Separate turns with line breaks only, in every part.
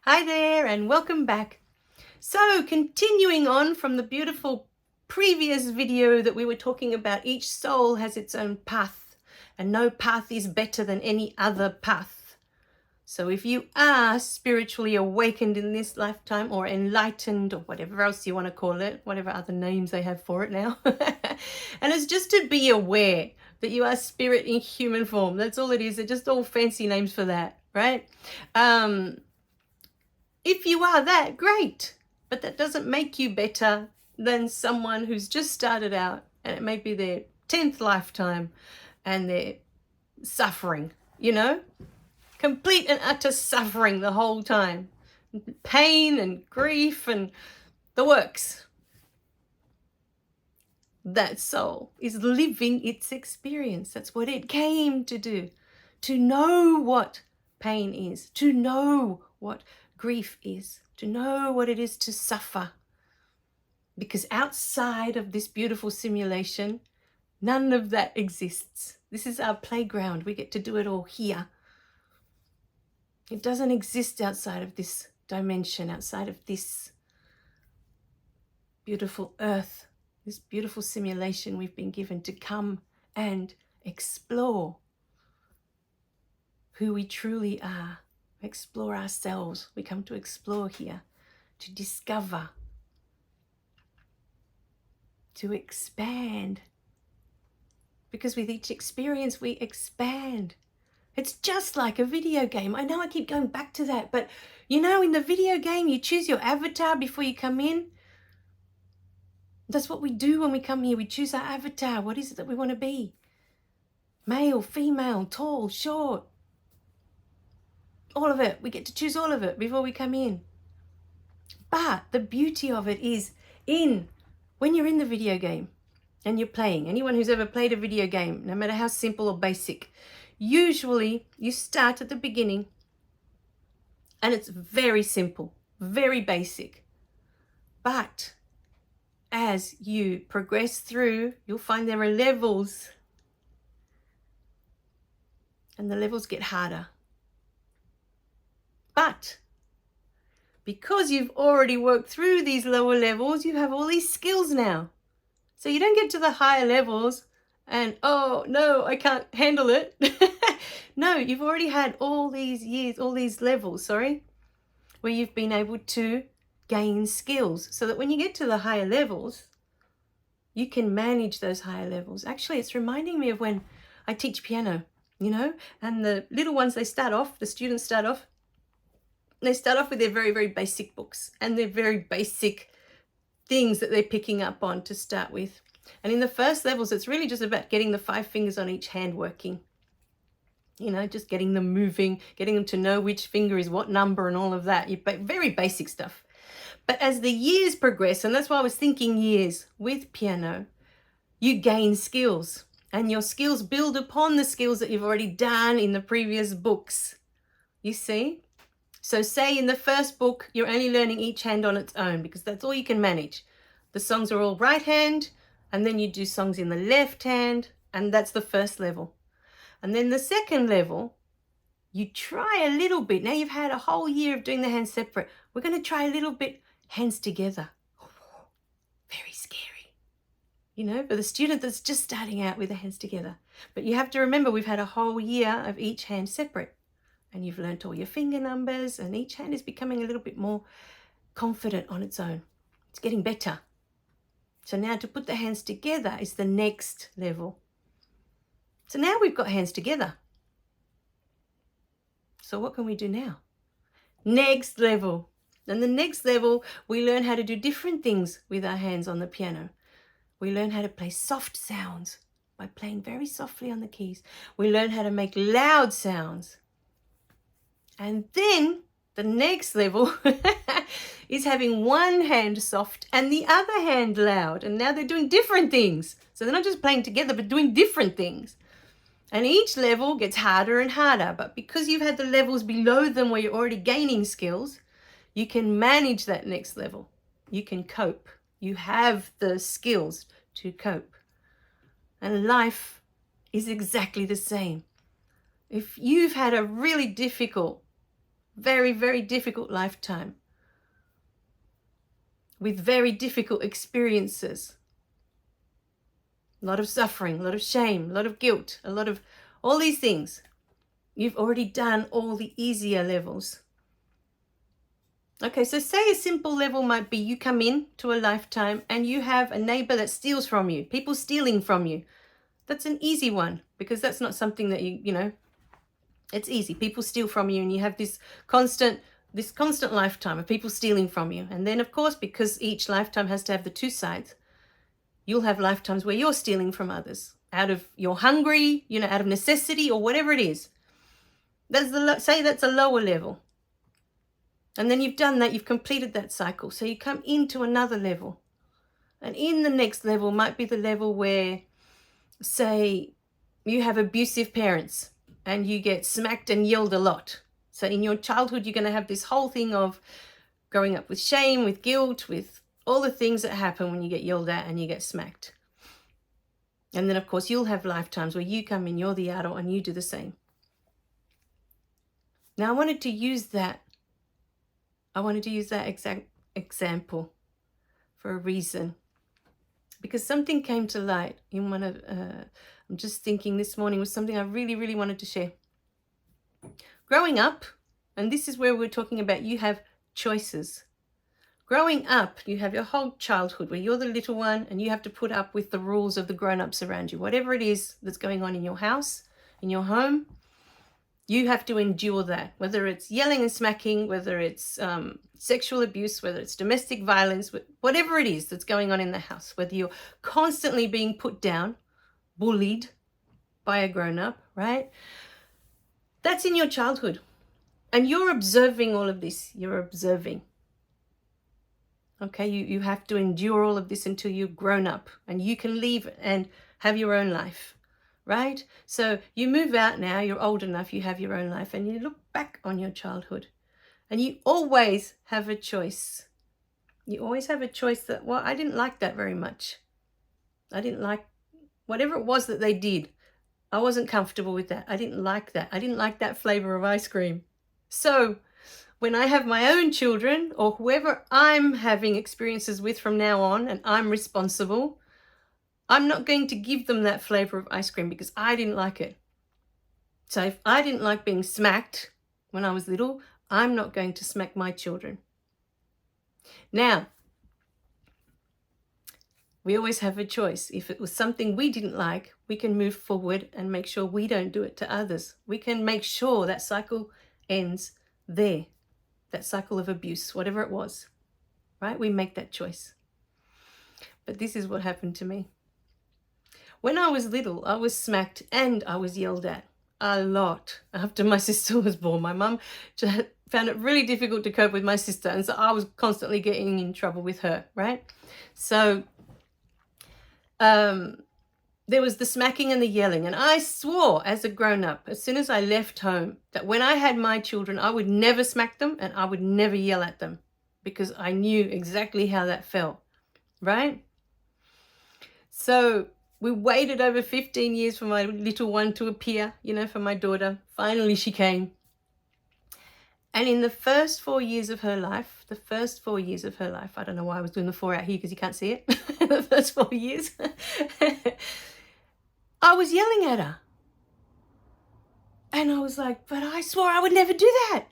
Hi there and welcome back. So continuing on from the beautiful previous video that we were talking about, each soul has its own path and no path is better than any other path. So if you are spiritually awakened in this lifetime or enlightened or whatever else you want to call it, whatever other names they have for it now, and it's just to be aware that you are spirit in human form. That's all it is. They're just all fancy names for that, right? If you are that, great. But that doesn't make you better than someone who's just started out and it may be their 10th lifetime and they're suffering, complete and utter suffering the whole time. Pain and grief and the works. That soul is living its experience. That's what it came to do. To know what pain is, to know what grief is, to know what it is to suffer. Because outside of this beautiful simulation, none of that exists. This is our playground. We get to do it all here. It doesn't exist outside of this dimension, outside of this beautiful earth, this beautiful simulation we've been given to come and explore who we truly are. Explore ourselves. We come to explore here, to discover, to expand. Because with each experience, we expand. It's just like a video game. I know I keep going back to that, but in the video game, you choose your avatar before you come in. That's what we do when we come here. We choose our avatar. What is it that we want to be? Male, female, tall, short. All of it. We get to choose all of it before we come in. But the beauty of it is when you're in the video game and you're playing, anyone who's ever played a video game, no matter how simple or basic, usually you start at the beginning and it's very simple, very basic. But as you progress through, you'll find there are levels and the levels get harder. But because you've already worked through these lower levels, you have all these skills now. So you don't get to the higher levels and, oh, no, I can't handle it. No, you've already had all these years, all these levels, where you've been able to gain skills so that when you get to the higher levels, you can manage those higher levels. Actually, it's reminding me of when I teach piano, and the little ones, the students start off with their very, very basic books and their very basic things that they're picking up on to start with. And in the first levels, it's really just about getting the 5 fingers on each hand working. Just getting them moving, getting them to know which finger is what number and all of that. Very basic stuff. But as the years progress, and that's why I was thinking years with piano, you gain skills. And your skills build upon the skills that you've already done in the previous books. You see? So say in the first book, you're only learning each hand on its own because that's all you can manage. The songs are all right hand, and then you do songs in the left hand, and that's the first level. And then the second level, you try a little bit. Now you've had a whole year of doing the hands separate. We're going to try a little bit hands together. Very scary, for the student that's just starting out with the hands together. But you have to remember, we've had a whole year of each hand separate. And you've learnt all your finger numbers and each hand is becoming a little bit more confident on its own. It's getting better. So now to put the hands together is the next level. So now we've got hands together. So what can we do now? Next level. And the next level, we learn how to do different things with our hands on the piano. We learn how to play soft sounds by playing very softly on the keys. We learn how to make loud sounds. And then the next level is having one hand soft and the other hand loud. And now they're doing different things. So they're not just playing together, but doing different things. And each level gets harder and harder. But because you've had the levels below them where you're already gaining skills, you can manage that next level. You can cope. You have the skills to cope. And life is exactly the same. If you've had a really difficult very, very difficult lifetime with very difficult experiences. A lot of suffering, a lot of shame, a lot of guilt, a lot of all these things. You've already done all the easier levels. Okay, so say a simple level might be you come in to a lifetime and you have a neighbor that steals from you, people stealing from you. That's an easy one because that's not something that you know, it's easy. People steal from you and you have this constant lifetime of people stealing from you. And then of course, because each lifetime has to have the two sides, you'll have lifetimes where you're stealing from others out of you're hungry, you know, out of necessity or whatever it is. Say that's a lower level. And then you've done that, you've completed that cycle. So you come into another level. And in the next level might be the level where, say, you have abusive parents and you get smacked and yelled a lot. So in your childhood, you're going to have this whole thing of growing up with shame, with guilt, with all the things that happen when you get yelled at and you get smacked. And then, of course, you'll have lifetimes where you come in, you're the adult, and you do the same. Now, I wanted to use that exact example for a reason. Because something came to light in one of, I'm just thinking this morning was something I really, really wanted to share. Growing up, and this is where we're talking about you have choices. Growing up, you have your whole childhood where you're the little one and you have to put up with the rules of the grown-ups around you. Whatever it is that's going on in your house, in your home, you have to endure that, whether it's yelling and smacking, whether it's sexual abuse, whether it's domestic violence, whatever it is that's going on in the house, whether you're constantly being put down, bullied by a grown-up, right? That's in your childhood. And you're observing all of this. You're observing. Okay, you have to endure all of this until you're grown up and you can leave and have your own life. Right? So you move out now, you're old enough, you have your own life, and you look back on your childhood. And you always have a choice. You always have a choice that, well, I didn't like that very much. I didn't like whatever it was that they did. I wasn't comfortable with that. I didn't like that. I didn't like that flavor of ice cream. So when I have my own children or whoever I'm having experiences with from now on and I'm responsible, I'm not going to give them that flavor of ice cream because I didn't like it. So if I didn't like being smacked when I was little, I'm not going to smack my children. Now, we always have a choice. If it was something we didn't like, we can move forward and make sure we don't do it to others. We can make sure that cycle ends there, that cycle of abuse, whatever it was, right? We make that choice. But this is what happened to me. When I was little, I was smacked and I was yelled at a lot after my sister was born. My mum found it really difficult to cope with my sister, and so I was constantly getting in trouble with her, right? So there was the smacking and the yelling, and I swore as a grown-up, as soon as I left home, that when I had my children, I would never smack them and I would never yell at them because I knew exactly how that felt, right? So we waited over 15 years for my little one to appear, you know, for my daughter. Finally, she came. And in the first 4 years of her life, I don't know why I was doing the 4 out here because you can't see it. The first 4 years, I was yelling at her. And I was like, but I swore I would never do that.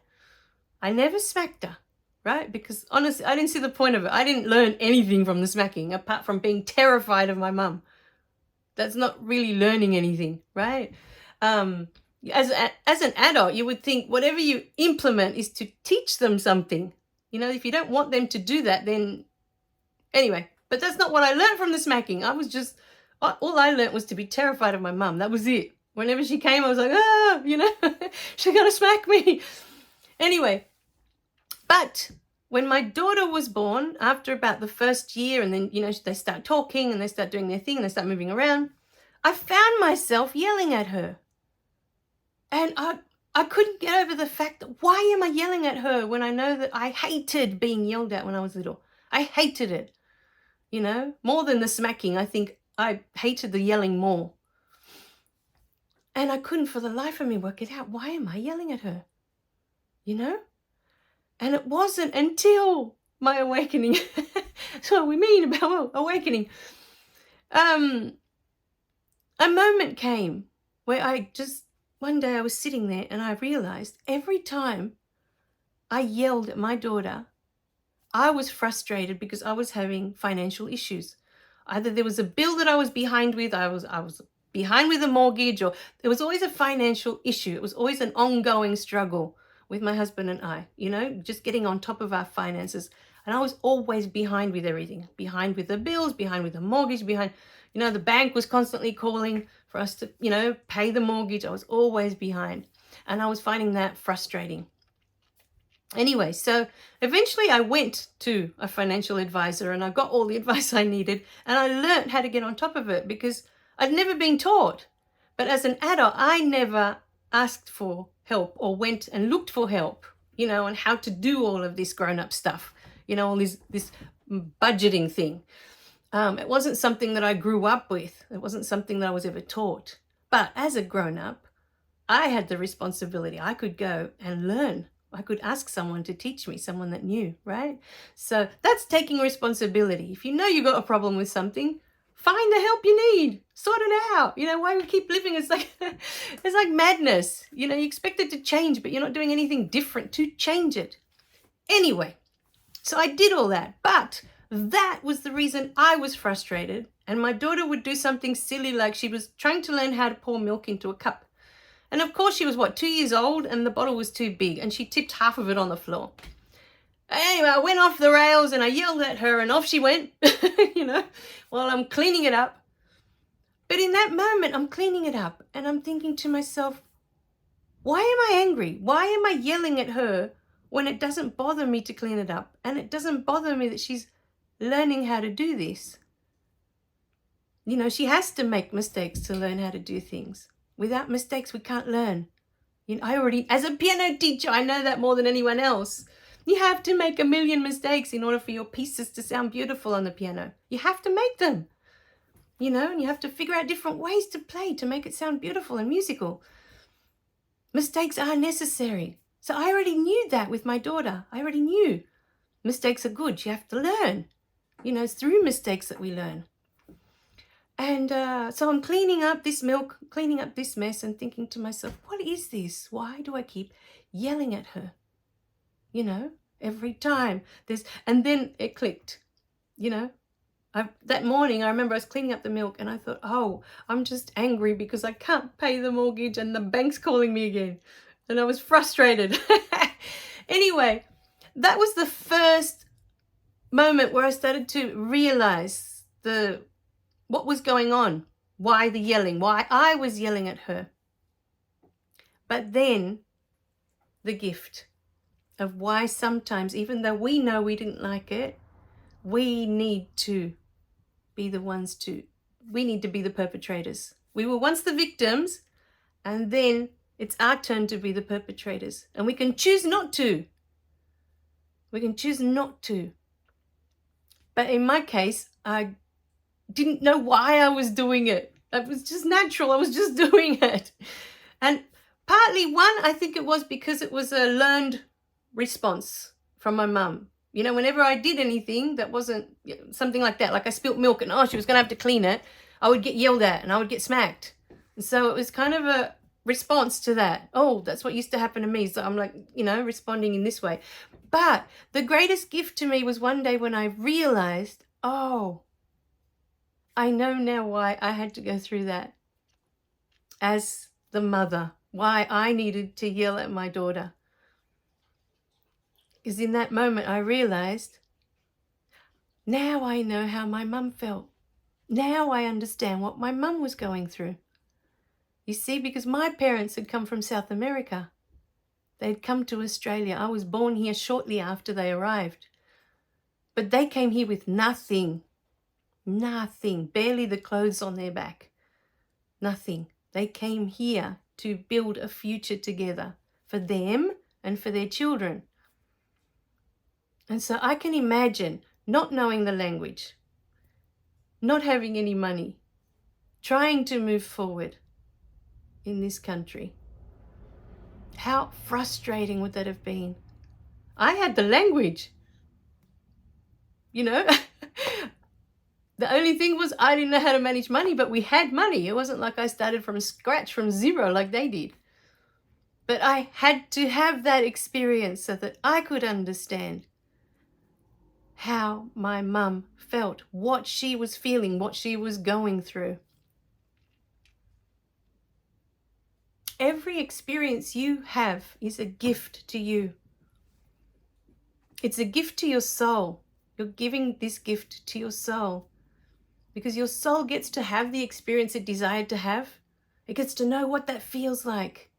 I never smacked her, right? Because honestly, I didn't see the point of it. I didn't learn anything from the smacking apart from being terrified of my mum. That's not really learning anything, right? As an adult, you would think whatever you implement is to teach them something. You know, if you don't want them to do that, then anyway. But that's not what I learned from the smacking. All I learned was to be terrified of my mum. That was it. Whenever she came, I was like, you know, she's going to smack me. Anyway, but when my daughter was born, after about the first year, and then, you know, they start talking and they start doing their thing and they start moving around, I found myself yelling at her. And I couldn't get over the fact that why am I yelling at her when I know that I hated being yelled at when I was little? I hated it, you know, more than the smacking. I think I hated the yelling more. And I couldn't for the life of me work it out. Why am I yelling at her? You know? And it wasn't until my awakening. That's what we mean about awakening. A moment came where one day I was sitting there and I realized every time I yelled at my daughter, I was frustrated because I was having financial issues. Either there was a bill that I was behind with, I was behind with a mortgage, or there was always a financial issue. It was always an ongoing struggle with my husband and I, just getting on top of our finances. And I was always behind with everything, behind with the bills, behind with the mortgage, behind, the bank was constantly calling for us to, pay the mortgage. I was always behind. And I was finding that frustrating. Anyway, so eventually I went to a financial advisor and I got all the advice I needed, and I learned how to get on top of it because I'd never been taught. But as an adult, I never asked for help or went and looked for help, on how to do all of this grown-up stuff, all this budgeting thing. It wasn't something that I grew up with. It wasn't something that I was ever taught. But as a grown-up, I had the responsibility. I could go and learn. I could ask someone to teach me, someone that knew, right? So that's taking responsibility. If you know you've got a problem with something, find the help you need. Sort it out. Why we keep living is like it's like madness. You expect it to change, but you're not doing anything different to change it. Anyway, so I did all that, but that was the reason I was frustrated. And my daughter would do something silly, like she was trying to learn how to pour milk into a cup. And of course she was 2 years old and the bottle was too big and she tipped half of it on the floor. Anyway, I went off the rails and I yelled at her and off she went, while I'm cleaning it up. But in that moment, I'm cleaning it up and I'm thinking to myself, why am I angry? Why am I yelling at her when it doesn't bother me to clean it up? And it doesn't bother me that she's learning how to do this. She has to make mistakes to learn how to do things. Without mistakes, we can't learn. As a piano teacher, I know that more than anyone else. You have to make 1 million mistakes in order for your pieces to sound beautiful on the piano. You have to make them, and you have to figure out different ways to play to make it sound beautiful and musical. Mistakes are necessary. So I already knew that with my daughter. I already knew mistakes are good. You have to learn. It's through mistakes that we learn. And so I'm cleaning up this milk, cleaning up this mess and thinking to myself, what is this? Why do I keep yelling at her? Every time and then it clicked, that morning I remember I was cleaning up the milk and I thought, oh, I'm just angry because I can't pay the mortgage and the bank's calling me again. And I was frustrated. Anyway, that was the first moment where I started to realize what was going on, why the yelling, why I was yelling at her. But then the gift of why sometimes, even though we know we didn't like it, we need to be the perpetrators. We were once the victims, and then it's our turn to be the perpetrators. And we can choose not to. We can choose not to. But in my case, I didn't know why I was doing it. It was just natural. I was just doing it. And partly, I think it was because it was a learned response from my mum. Whenever I did anything that wasn't something like that, like I spilt milk and she was going to have to clean it, I would get yelled at and I would get smacked. And so it was kind of a response to that. Oh, that's what used to happen to me. So I'm like, responding in this way. But the greatest gift to me was one day when I realized, oh, I know now why I had to go through that as the mother, why I needed to yell at my daughter. Because in that moment I realized, now I know how my mum felt. Now I understand what my mum was going through. You see, because my parents had come from South America. They'd come to Australia. I was born here shortly after they arrived. But they came here with nothing. Nothing, barely the clothes on their back. Nothing. They came here to build a future together for them and for their children. And so I can imagine not knowing the language, not having any money, trying to move forward in this country. How frustrating would that have been? I had the language, you know. The only thing was I didn't know how to manage money, but we had money. It wasn't like I started from scratch, from zero, like they did. But I had to have that experience so that I could understand how my mum felt, what she was feeling, what she was going through. Every experience you have is a gift to you. It's a gift to your soul. You're giving this gift to your soul because your soul gets to have the experience it desired to have. It gets to know what that feels like.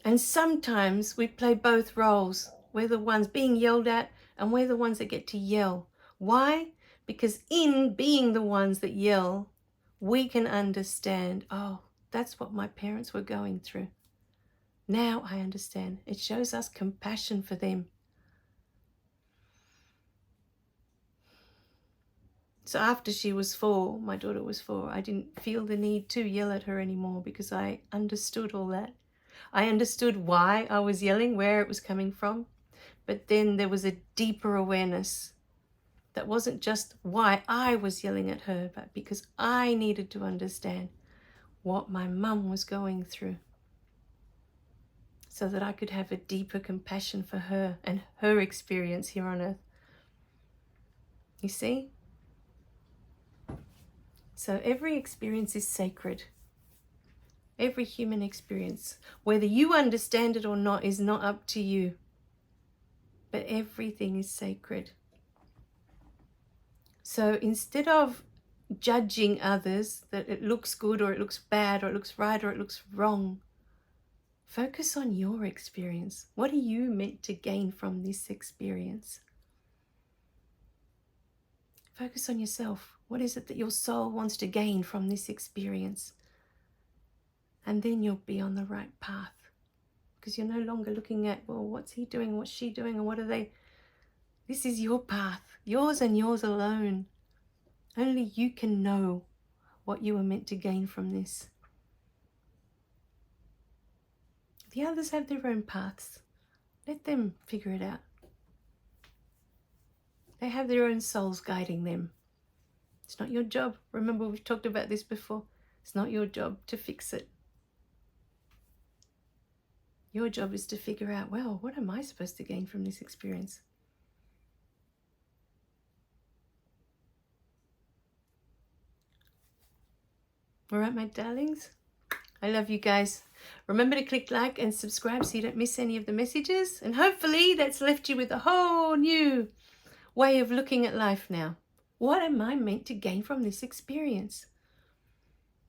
And sometimes we play both roles. We're the ones being yelled at and we're the ones that get to yell. Why? Because in being the ones that yell, we can understand, oh, that's what my parents were going through. Now I understand. It shows us compassion for them. So after she was 4, my daughter was 4, I didn't feel the need to yell at her anymore because I understood all that. I understood why I was yelling, where it was coming from. But then there was a deeper awareness that wasn't just why I was yelling at her, but because I needed to understand what my mum was going through so that I could have a deeper compassion for her and her experience here on earth. You see? So every experience is sacred. Every human experience, whether you understand it or not, is not up to you. But everything is sacred. So instead of judging others, that it looks good or it looks bad or it looks right or it looks wrong, focus on your experience. What are you meant to gain from this experience? Focus on yourself. What is it that your soul wants to gain from this experience? And then you'll be on the right path. Because you're no longer looking at, well, what's he doing, what's she doing, and what are they? This is your path, yours and yours alone. Only you can know what you are meant to gain from this. The others have their own paths. Let them figure it out. They have their own souls guiding them. It's not your job. Remember, we've talked about this before. It's not your job to fix it. Your job is to figure out, well, what am I supposed to gain from this experience? All right, my darlings. I love you guys. Remember to click like and subscribe so you don't miss any of the messages. And hopefully that's left you with a whole new way of looking at life now. What am I meant to gain from this experience?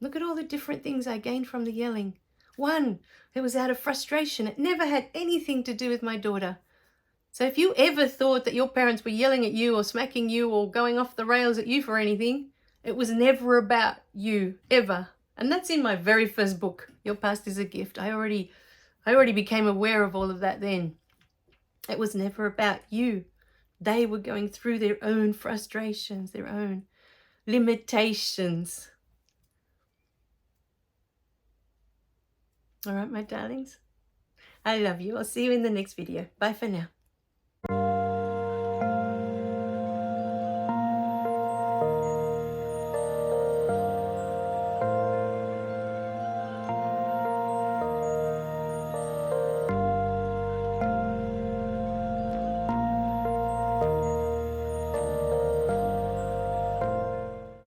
Look at all the different things I gained from the yelling. One, it was out of frustration. It never had anything to do with my daughter. So if you ever thought that your parents were yelling at you or smacking you or going off the rails at you for anything, it was never about you, ever. And that's in my very first book, Your Past is a Gift. I already became aware of all of that then. It was never about you. They were going through their own frustrations, their own limitations. All right, my darlings. I love you. I'll see you in the next video. Bye for now.